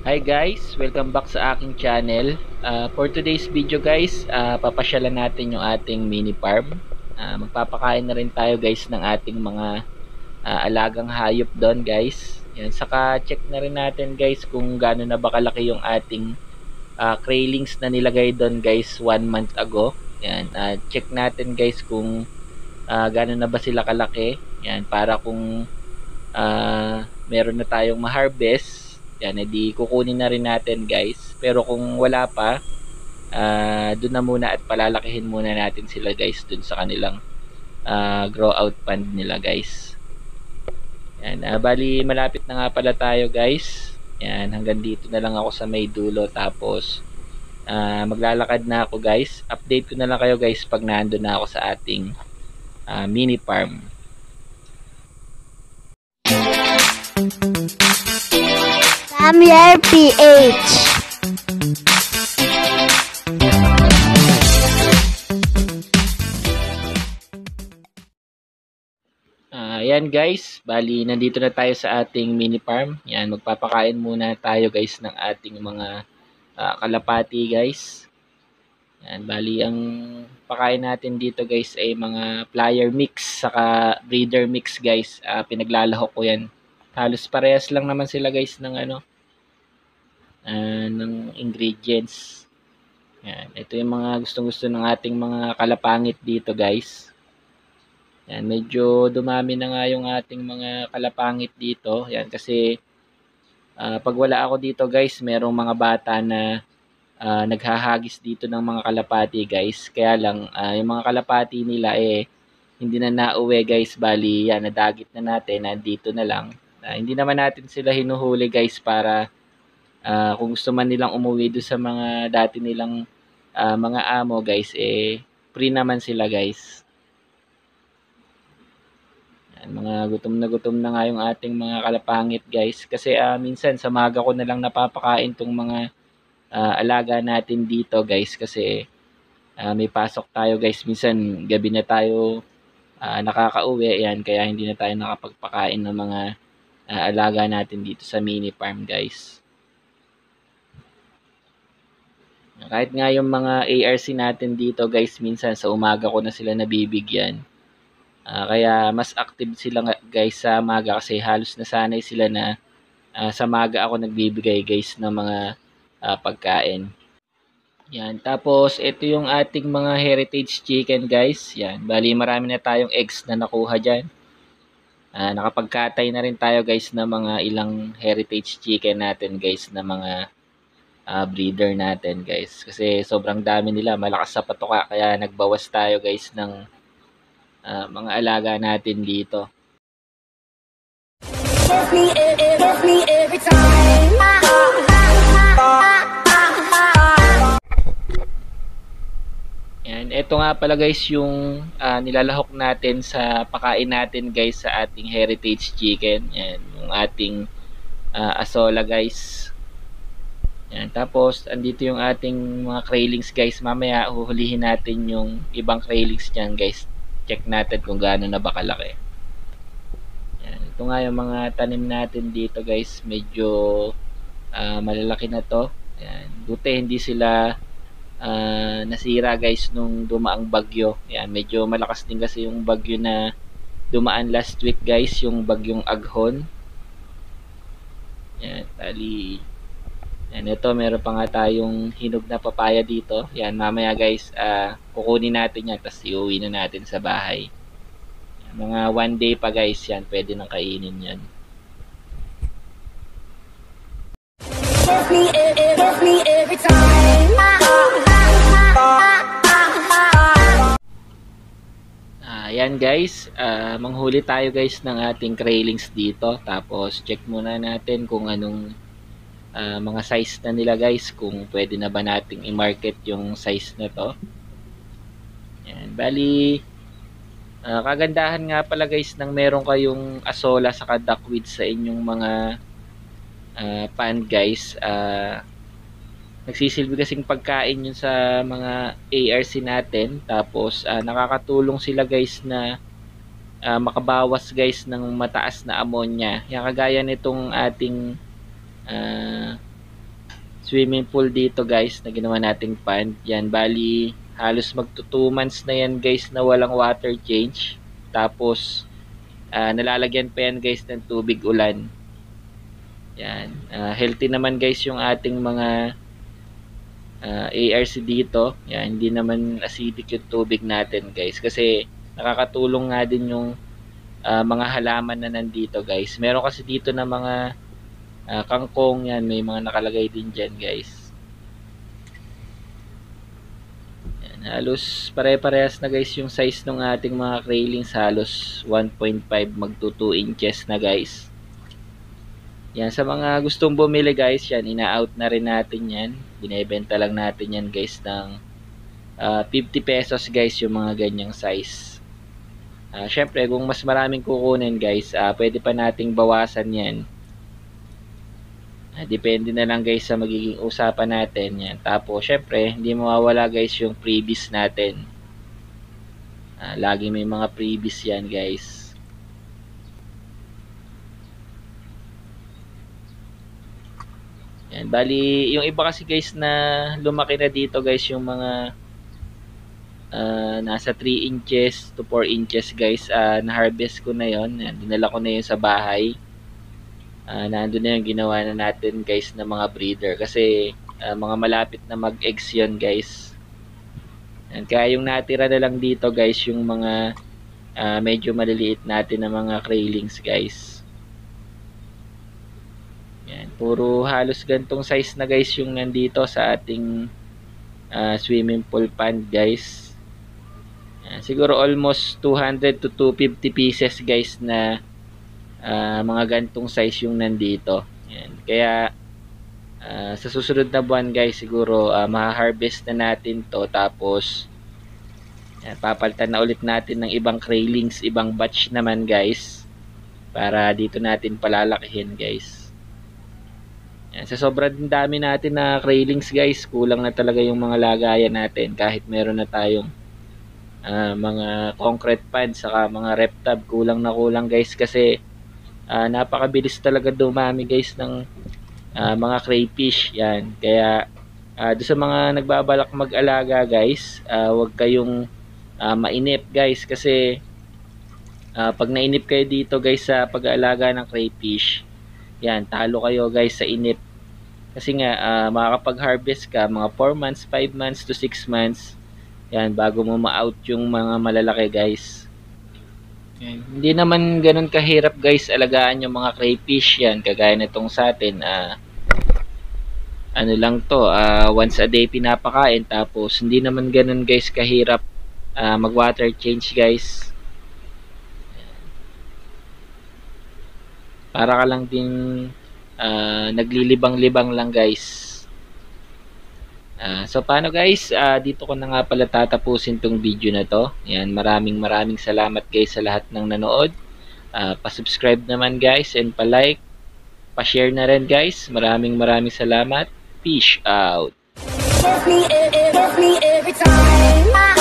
Hi guys, welcome back sa aking channel. For today's video guys, papasyalan natin yung ating mini farm. Magpapakain na rin tayo guys ng ating mga alagang hayop doon guys. Yan, saka check na rin natin guys kung gaano na ba kalaki yung ating craylings na nilagay doon guys 1 month ago. Yan, check natin guys kung gaano na ba sila kalaki. Yan, para kung meron na tayong ma-harvest, yan, edi kukunin na rin natin guys. Pero kung wala pa, dun na muna at palalakihin muna natin sila guys dun sa kanilang grow out pond nila guys. Yan, bali malapit na nga pala tayo guys. Yan, hanggang dito na lang ako sa may dulo, tapos maglalakad na ako guys. Update ko na lang kayo guys pag nandun na ako sa ating mini farm. Samuel PH. Ayan guys, bali nandito na tayo sa ating mini farm. Yan, magpapakain muna tayo guys ng ating mga kalapati guys. Yan, bali ang pakain natin dito guys ay mga flyer mix saka breeder mix guys. Pinaglalahok ko yan. Halos parehas lang naman sila guys ng ng ingredients. Yan, ito yung mga gustong-gusto ng ating mga kalapangit dito guys. Yan, medyo dumami na nga yung ating mga kalapangit dito. Yan, kasi pag wala ako dito guys, merong mga bata na naghahagis dito ng mga kalapati guys. Kaya lang, yung mga kalapati nila hindi na nauwi guys. Bali, yan, nadagit na natin, nandito na lang. Hindi naman natin sila hinuhuli guys para kung gusto man nilang umuwi doon sa mga dati nilang mga amo guys, free naman sila guys. Yan, mga gutom na nga yung ating mga kalapangit guys. Kasi minsan sa maga ko na lang napapakain tong mga alaga natin dito guys. Kasi may pasok tayo guys. Minsan gabi na tayo nakakauwi. Yan, kaya hindi na tayo nakapagpakain ng mga alaga natin dito sa mini farm guys. Kahit nga yung mga ARC natin dito guys, minsan sa umaga ko na sila nabibigyan. Kaya mas active sila guys sa maga kasi halos nasanay sila na sa maga ako nagbibigay guys ng mga pagkain. Yan, tapos ito yung ating mga heritage chicken guys. Yan, bali marami na tayong eggs na nakuha dyan. Nakapagkatay na rin tayo guys ng mga ilang heritage chicken natin guys, na mga breeder natin guys. Kasi sobrang dami nila, malakas sa patuka, kaya nagbawas tayo guys ng mga alaga natin dito. Yan, ito nga pala guys yung nilalahok natin sa pakain natin guys sa ating heritage chicken. Yan, yung ating asola guys. Yan, tapos andito yung ating mga craylings guys. Mamaya huhulihin natin yung ibang craylings dyan guys. Check natin kung gaano na ba kalaki. Yan, ito nga yung mga tanim natin dito guys. Medyo malalaki na to. Yan, buti hindi sila nasira guys nung dumaang bagyo. Yan, medyo malakas din kasi yung bagyo na dumaan last week guys, yung bagyong Aghon. Yan, tali. Yan, ito meron pa nga tayong hinog na papaya dito. Yan, mamaya guys, kukunin natin yan, tapos iuwi na natin sa bahay. Yan, mga 1 day pa guys yan, pwede nang kainin yan. Yan guys, manghuli tayo guys ng ating craylings dito. Tapos check muna natin kung anong mga size na nila guys, kung pwede na ba nating i-market yung size na to. Yan, bali kagandahan nga pala guys nang meron kayong asola saka duckweed sa inyong mga pan guys. Nagsisilbi kasing pagkain yun sa mga ARC natin. Tapos nakakatulong sila guys na makabawas guys ng mataas na ammonia. Yan, kagaya nitong ating swimming pool dito guys na ginawa nating pond. Yan, bali halos magto 2 months na yan guys na walang water change. Tapos nalalagyan pa yan guys ng tubig ulan. Yan, healthy naman guys yung ating mga ARC dito. Yan, hindi naman acidic yung tubig natin guys, kasi nakakatulong nga din yung mga halaman na nandito guys. Meron kasi dito na mga kangkong, yan, may mga nakalagay din dyan guys. Yan, halos pare-parehas na guys yung size ng ating mga railings, halos 1.5 magto 2 inches na guys. Yan, sa mga gustong bumili guys, yan, ina-out na rin natin yan. Binebenta lang natin yan guys ng 50 pesos guys yung mga ganyang size. Syempre kung mas maraming kukunin guys, pwede pa nating bawasan yan. Depende na lang guys sa magiging usapan natin yan. Tapos syempre hindi mawawala guys yung freebies natin. Lagi may mga freebies yan guys. Yan, bali yung iba kasi guys na lumaki na dito guys, yung mga nasa 3 inches to 4 inches guys, na-harvest ko na yon. Yan, dinala ko na yun sa bahay. Nandun na yung ginawa na natin guys na mga breeder, kasi mga malapit na mag-eggs yun guys. Yan, kaya yung natira na lang dito guys yung mga medyo maliliit natin na mga railings guys. Yan, puro halos gantong size na guys yung nandito sa ating swimming pool pond guys. Yan, siguro almost 200 to 250 pieces guys na mga gantong size yung nandito. Yan. Kaya sa susunod na buwan guys, siguro ma-harvest na natin to, tapos yan, papalitan na ulit natin ng ibang railings, ibang batch naman guys, para dito natin palalakihin guys. Yan. Sa sobrang dami natin na railings guys, kulang na talaga yung mga lagayan natin. Kahit meron na tayong mga concrete pad saka mga rep tub, kulang na kulang guys, kasi napakabilis talaga dumami guys ng mga crayfish. Yan, kaya doon sa mga nagbabalak mag-alaga guys, huwag kayong mainip guys, kasi pag nainip kayo dito guys sa pag-aalaga ng crayfish, yan, talo kayo guys sa inip. Kasi nga makakapag-harvest ka mga 4 months, 5 months to 6 months yan bago mo ma-out yung mga malalaki guys. Hindi naman ganun kahirap guys alagaan yung mga crayfish. Yan, kagaya nitong sa atin, ano lang to, once a day pinapakain, tapos hindi naman ganun guys kahirap mag water change guys. Para ka lang din naglilibang-libang lang guys. So paano guys, dito ko na nga pala tatapusin tong video na to. Yan, maraming salamat guys sa lahat ng nanood. Pa-subscribe naman guys, and pa-like, pa-share na rin guys. Maraming salamat. Peace out. Kiss me every time.